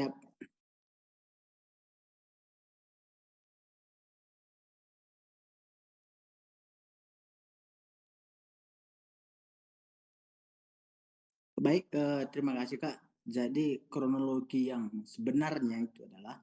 Siap. Baik, terima kasih, Kak. Jadi kronologi yang sebenarnya itu adalah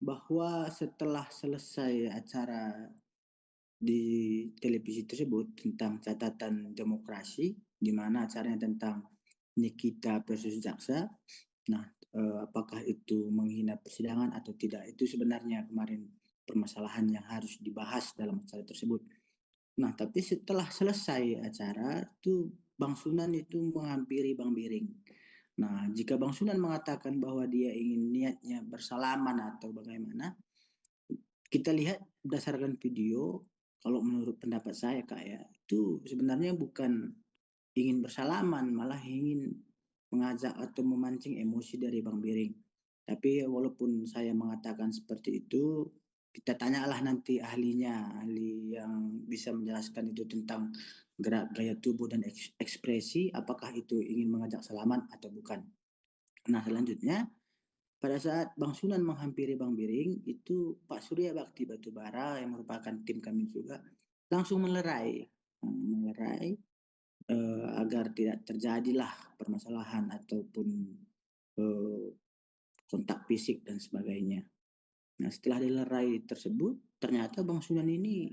bahwa setelah selesai acara di televisi tersebut tentang catatan demokrasi, di mana acaranya tentang Nikita versus Jaksa. Nah, apakah itu menghina persidangan atau tidak, itu sebenarnya kemarin permasalahan yang harus dibahas dalam acara tersebut. Nah, tapi setelah selesai acara itu Bang Sunan itu menghampiri Bang Biring. Nah, jika Bang Sunan mengatakan bahwa dia ingin niatnya bersalaman atau bagaimana, kita lihat berdasarkan video, kalau menurut pendapat saya Kak ya, itu sebenarnya bukan ingin bersalaman, malah ingin mengajak atau memancing emosi dari Bang Biring. Tapi walaupun saya mengatakan seperti itu, kita tanyalah nanti ahlinya, ahli yang bisa menjelaskan itu tentang gerak gaya tubuh dan ekspresi, apakah itu ingin mengajak salaman atau bukan. Nah, selanjutnya pada saat Bang Sunan menghampiri Bang Biring, itu Pak Surya Bakti Batubara yang merupakan tim kami juga langsung melerai, melerai agar tidak terjadilah permasalahan ataupun eh, kontak fisik dan sebagainya. Nah, setelah dilerai tersebut, ternyata Bang Sunan ini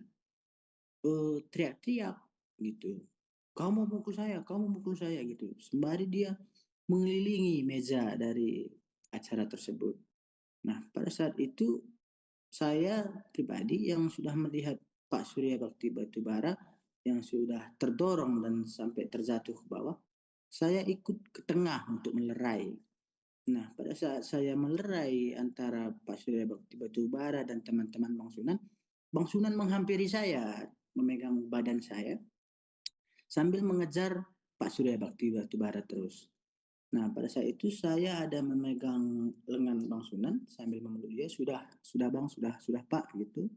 teriak-teriak gitu. Kamu kamu mukul saya gitu. Sembari dia mengelilingi meja dari acara tersebut. Nah, pada saat itu saya pribadi yang sudah melihat Pak Surya Bakti Batubara yang sudah terdorong dan sampai terjatuh ke bawah, saya ikut ke tengah untuk melerai. Nah, pada saat saya melerai antara Pak Surya Bakti Batubara dan teman-teman Bang Sunan menghampiri saya, memegang badan saya sambil mengejar Pak Surya Bakti Batubara terus. Nah, pada saat itu saya ada memegang lengan Bang Sunan sambil memeluk dia, sudah Bang, sudah Pak gitu.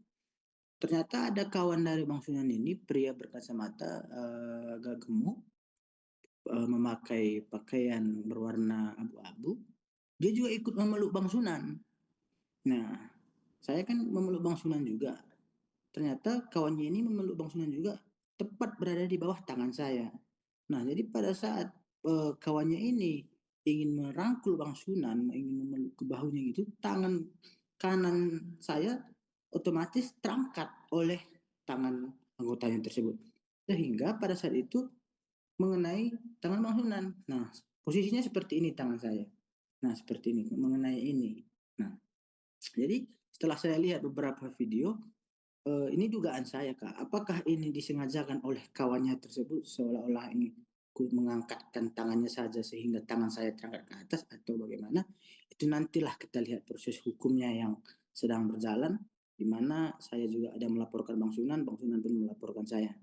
Ternyata ada kawan dari Bang Sunan ini, pria berkacamata agak gemuk, memakai pakaian berwarna abu-abu. Dia juga ikut memeluk Bang Sunan. Nah, saya kan memeluk Bang Sunan juga. Ternyata kawannya ini memeluk Bang Sunan juga, tepat berada di bawah tangan saya. Nah, jadi pada saat kawannya ini ingin merangkul Bang Sunan, ingin memeluk ke bahunya gitu, tangan kanan saya otomatis terangkat oleh tangan anggotanya tersebut. Sehingga pada saat itu mengenai tangan Bang Sunan. Nah, posisinya seperti ini tangan saya. Nah, seperti ini, mengenai ini. Nah, jadi setelah saya lihat beberapa video, ini dugaan saya Kak, apakah ini disengajakan oleh kawannya tersebut seolah-olah ini mengangkatkan tangannya saja sehingga tangan saya terangkat ke atas atau bagaimana? Itu nantilah kita lihat proses hukumnya yang sedang berjalan, di mana saya juga ada melaporkan Bang Sunan pun melaporkan saya.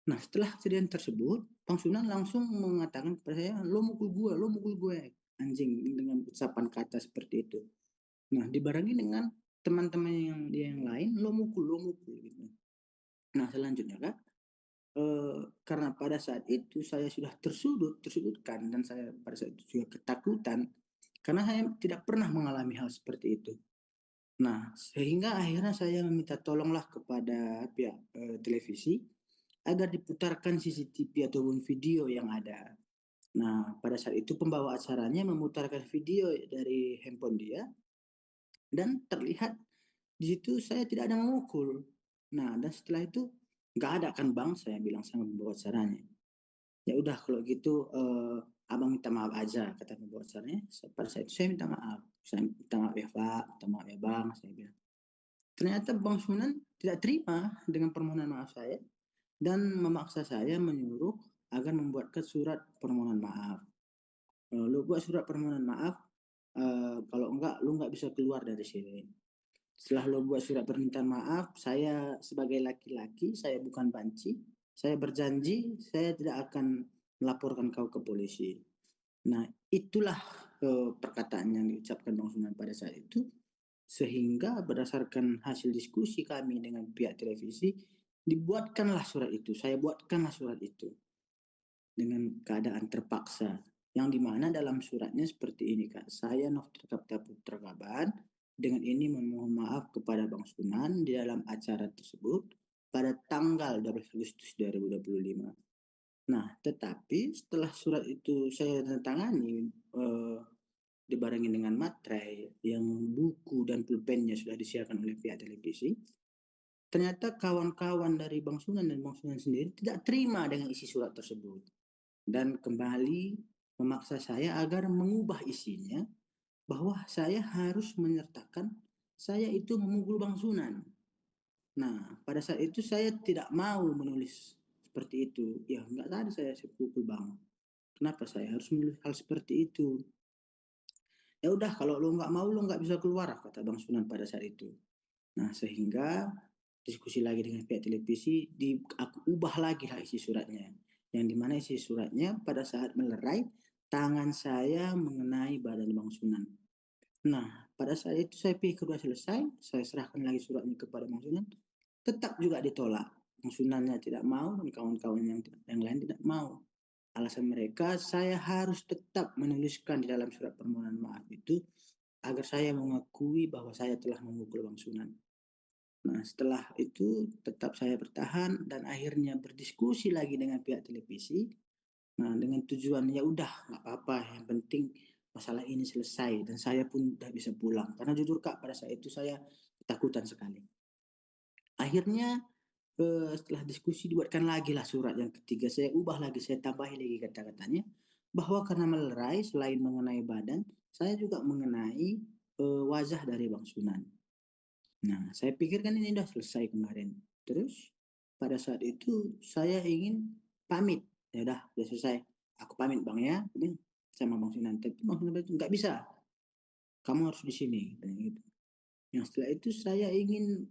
Nah, setelah kejadian tersebut, Bang Sunan langsung mengatakan kepada saya, lo mukul gue, anjing, dengan ucapan kata seperti itu. Nah, dibarengi dengan teman-teman yang lain, lo mukul gitu. Nah, selanjutnya Kak, karena pada saat itu saya sudah tersudutkan dan saya pada saat itu juga ketakutan karena saya tidak pernah mengalami hal seperti itu. Nah, sehingga akhirnya saya meminta tolonglah kepada pihak televisi agar diputarkan CCTV ataupun video yang ada. Nah, pada saat itu pembawa acaranya memutarkan video dari handphone dia dan terlihat di situ saya tidak ada memukul. Nah, dan setelah itu nggak ada kan Bang, saya bilang sama pembawa acaranya. Ya udah kalau gitu abang minta maaf aja kata pembawa acaranya. Pada saat itu saya minta maaf. Saya minta maaf ya Pak, minta maaf ya Bang, saya bilang. Ternyata Bang Sunan tidak terima dengan permohonan maaf saya dan memaksa saya menyuruh agar membuatkan surat permohonan maaf. Lu buat surat permohonan maaf, kalau enggak lu nggak bisa keluar dari sini. Setelah lo buat surat permintaan maaf, saya sebagai laki-laki, saya bukan banci, saya berjanji saya tidak akan melaporkan kau ke polisi. Nah, itulah perkataan yang diucapkan Bang Sunan pada saat itu, sehingga berdasarkan hasil diskusi kami dengan pihak televisi, dibuatkanlah surat itu. Saya buatkanlah surat itu dengan keadaan terpaksa. yang dimana dalam suratnya seperti ini, Kak. Saya Nofri Kapta Putra Kaban dengan ini memohon maaf kepada Bang Sunan di dalam acara tersebut pada tanggal 12 Agustus 2025. Nah, tetapi setelah surat itu saya tangani dibarengi dengan materai yang buku dan pulpennya sudah disiarkan oleh pihak televisi, ternyata kawan-kawan dari Bang Sunan dan Bang Sunan sendiri tidak terima dengan isi surat tersebut dan kembali memaksa saya agar mengubah isinya bahwa saya harus menyertakan saya itu memukul Bang Sunan. Nah, pada saat itu saya tidak mau menulis seperti itu. Ya, enggak tadi saya pukul Bang. Kenapa saya harus menulis hal seperti itu? Ya udah, kalau lo nggak mau, lo nggak bisa keluar, kata Bang Sunan pada saat itu. Nah, sehingga diskusi lagi dengan pihak televisi, aku ubah lagi lah isi suratnya. Yang dimana isi suratnya pada saat melerai, tangan saya mengenai badan Bang Sunan. Nah, pada saat itu saya pikir sudah selesai, saya serahkan lagi suratnya kepada Bang Sunan, tetap juga ditolak. Bang Sunannya tidak mau dan kawan-kawan yang lain tidak mau. Alasan mereka, saya harus tetap menuliskan di dalam surat permohonan maaf itu agar saya mengakui bahwa saya telah memukul Bang Sunan. Nah, setelah itu tetap saya bertahan dan akhirnya berdiskusi lagi dengan pihak televisi. Nah, dengan tujuan ya udah nggak apa-apa, yang penting masalah ini selesai dan saya pun udah bisa pulang. Karena jujur Kak, pada saat itu saya ketakutan sekali. Akhirnya setelah diskusi dibuatkan lagi lah surat yang ketiga. Saya ubah lagi, saya tambahi lagi kata-katanya bahwa karena melerai selain mengenai badan, saya juga mengenai wajah dari Bang Sunan. Nah, saya pikirkan ini sudah selesai kemarin. Terus pada saat itu saya ingin pamit. Ya udah selesai. Aku pamit Bang ya, ini sama Bang Sunan. Tapi Bang Sunan itu nggak bisa. Kamu harus di sini. Gitu. Yang setelah itu saya ingin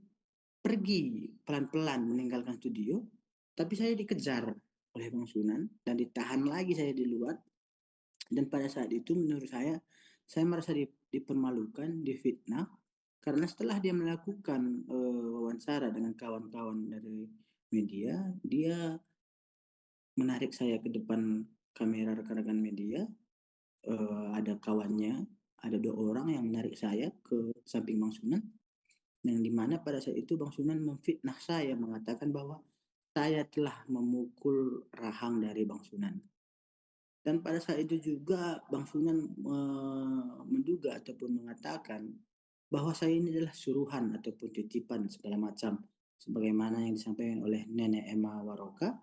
pergi pelan-pelan meninggalkan studio, tapi saya dikejar oleh Bang Sunan dan ditahan lagi saya di luar. Dan pada saat itu menurut saya merasa dipermalukan, difitnah, karena setelah dia melakukan wawancara dengan kawan-kawan dari media, dia menarik saya ke depan kamera rekan-rekan media. Ada kawannya, ada 2 orang yang menarik saya ke samping Bang Sunan, yang dimana pada saat itu Bang Sunan memfitnah saya, mengatakan bahwa saya telah memukul rahang dari Bang Sunan. Dan pada saat itu juga Bang Sunan menduga ataupun mengatakan bahwa saya ini adalah suruhan ataupun titipan segala macam sebagaimana yang disampaikan oleh Nenek Emma Waroka.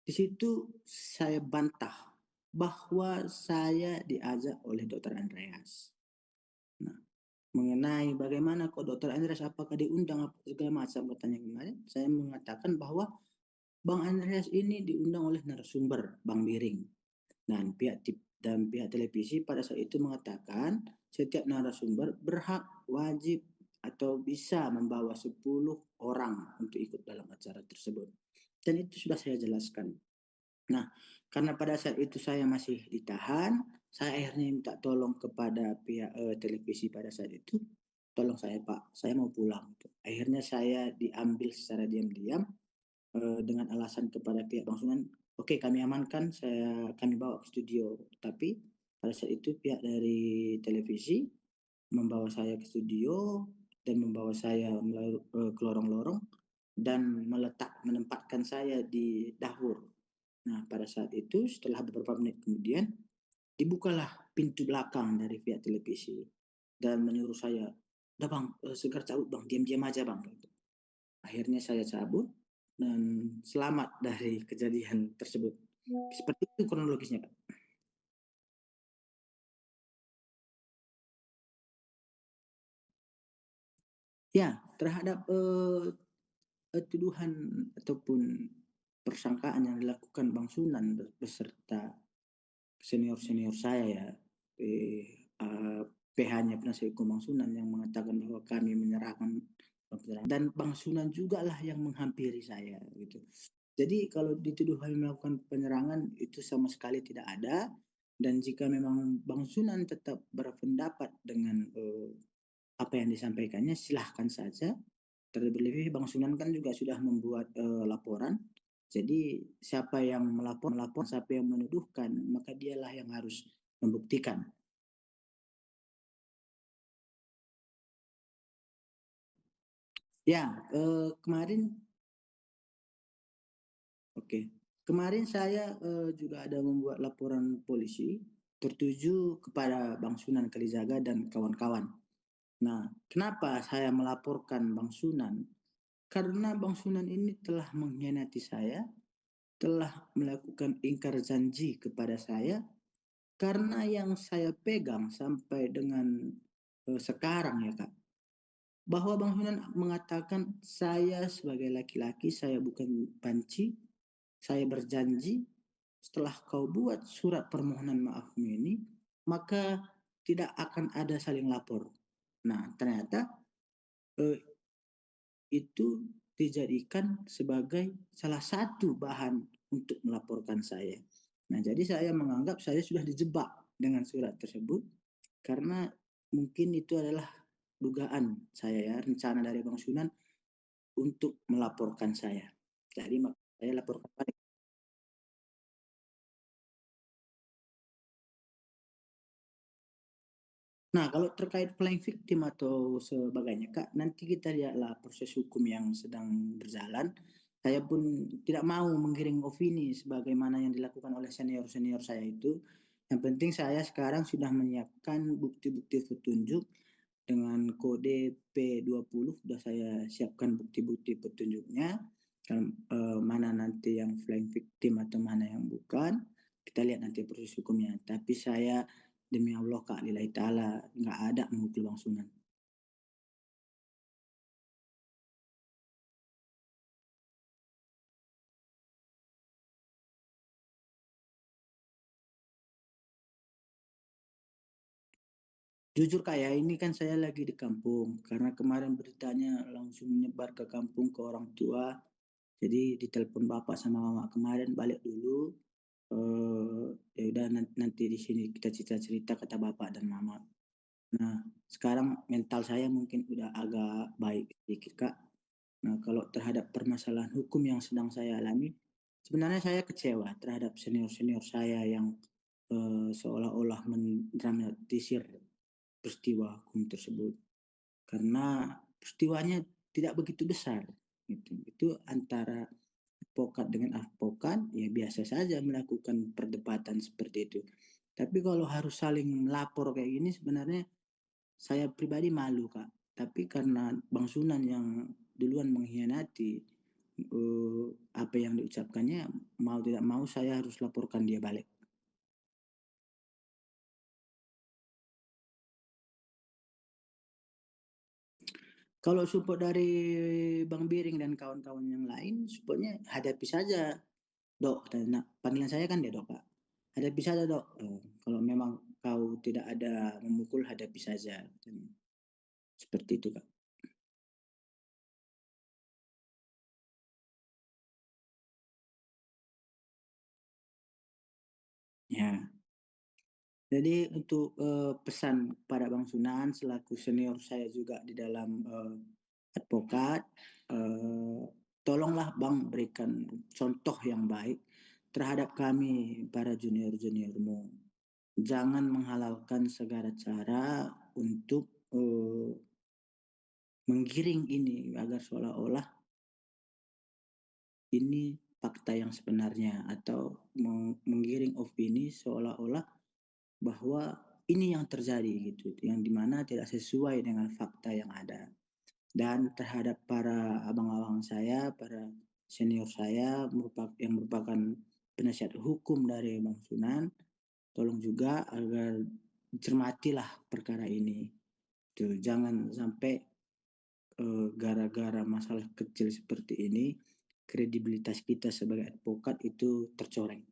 Di situ saya bantah bahwa saya diajak oleh Dr. Andreas. Nah, mengenai bagaimana kok Dr. Andreas apakah diundang segala macam katanya kemarin, saya mengatakan bahwa Bang Andreas ini diundang oleh narasumber Bang Biring. Dan pihak televisi pada saat itu mengatakan setiap narasumber berhak wajib atau bisa membawa 10 orang untuk ikut dalam acara tersebut. Dan itu sudah saya jelaskan. Nah, karena pada saat itu saya masih ditahan, saya akhirnya minta tolong kepada pihak televisi pada saat itu, tolong saya Pak, saya mau pulang. Akhirnya saya diambil secara diam-diam dengan alasan kepada pihak Bang Sunan, oke kami amankan, kami bawa ke studio. Tapi pada saat itu pihak dari televisi membawa saya ke studio dan membawa saya ke lorong-lorong dan menempatkan saya di dapur. Nah, pada saat itu setelah beberapa menit kemudian dibukalah pintu belakang dari pihak televisi dan menyuruh saya, "Udah Bang, segera cabut Bang, diam-diam aja Bang." Akhirnya saya cabut dan selamat dari kejadian tersebut. Seperti itu kronologisnya, Kak. Ya, terhadap tuduhan ataupun persangkaan yang dilakukan Bang Sunan beserta senior-senior saya ya, PH-nya penasihat hukum Bang Sunan yang mengatakan bahwa kami menyerahkan dan Bang Sunan juga lah yang menghampiri saya gitu. Jadi kalau dituduh kami melakukan penyerangan itu sama sekali tidak ada dan jika memang Bang Sunan tetap berpendapat dengan apa yang disampaikannya silahkan saja. Terlebih-lebih Bang Sunan kan juga sudah membuat laporan Jadi siapa yang melapor, siapa yang menuduhkan, maka dialah yang harus membuktikan. Ya, kemarin oke. Kemarin saya juga ada membuat laporan polisi tertuju kepada Bang Sunan Kalijaga dan kawan-kawan. Nah, kenapa saya melaporkan Bang Sunan? Karena Bang Sunan ini telah mengkhianati saya, telah melakukan ingkar janji kepada saya, karena yang saya pegang sampai dengan sekarang ya Kak, bahwa Bang Sunan mengatakan saya sebagai laki-laki, saya bukan banci, saya berjanji setelah kau buat surat permohonan maafmu ini, maka tidak akan ada saling lapor. Nah, ternyata eh, itu dijadikan sebagai salah satu bahan untuk melaporkan saya. Nah, jadi saya menganggap saya sudah dijebak dengan surat tersebut karena mungkin itu adalah dugaan saya ya, rencana dari Bang Sunan untuk melaporkan saya. Jadi saya laporkan balik. Nah, kalau terkait playing victim atau sebagainya, Kak, nanti kita lihatlah proses hukum yang sedang berjalan. Saya pun tidak mau menggiring opini sebagaimana yang dilakukan oleh senior-senior saya itu. Yang penting saya sekarang sudah menyiapkan bukti-bukti petunjuk dengan kode P20 sudah saya siapkan bukti-bukti petunjuknya. Mana nanti yang flying victim atau mana yang bukan. Kita lihat nanti proses hukumnya. Tapi saya demi Allah Kak lillahi ta'ala nggak ada memukul Bang Sunan. Jujur kayak ini kan saya lagi di kampung karena kemarin beritanya langsung menyebar ke kampung ke orang tua. Jadi ditelepon bapak sama mama kemarin balik dulu. Ya udah nanti di sini kita cerita-cerita kata bapak dan mama. Nah, sekarang mental saya mungkin udah agak baik sedikit Kak. Nah, kalau terhadap permasalahan hukum yang sedang saya alami, sebenarnya saya kecewa terhadap senior-senior saya yang seolah-olah mendramatisir peristiwa hukum tersebut. Karena peristiwanya tidak begitu besar. Gitu. Itu antara advokat dengan advokat, ya biasa saja melakukan perdebatan seperti itu. Tapi kalau harus saling melapor kayak gini sebenarnya saya pribadi malu Kak. Tapi karena Bang Sunan yang duluan mengkhianati apa yang diucapkannya, mau tidak mau saya harus laporkan dia balik. Kalau support dari Bang Biring dan kawan-kawan yang lain, supportnya hadapi saja, Dok. Nah, panggilan saya kan dia Dok, Kak. Hadapi saja, Dok. Kalau memang kau tidak ada memukul, hadapi saja. Seperti itu, Kak. Ya. Jadi untuk pesan pada Bang Sunan selaku senior saya juga di dalam advokat, eh, tolonglah Bang berikan contoh yang baik terhadap kami para junior-juniormu. Jangan menghalalkan segala cara untuk menggiring ini agar seolah-olah ini fakta yang sebenarnya atau menggiring opini seolah-olah bahwa ini yang terjadi gitu, yang dimana tidak sesuai dengan fakta yang ada. Dan terhadap para abang-abang saya, para senior saya yang merupakan penasihat hukum dari Bang Sunan, tolong juga agar cermatilah perkara ini. Tuh, jangan sampai gara-gara masalah kecil seperti ini kredibilitas kita sebagai advokat itu tercoreng.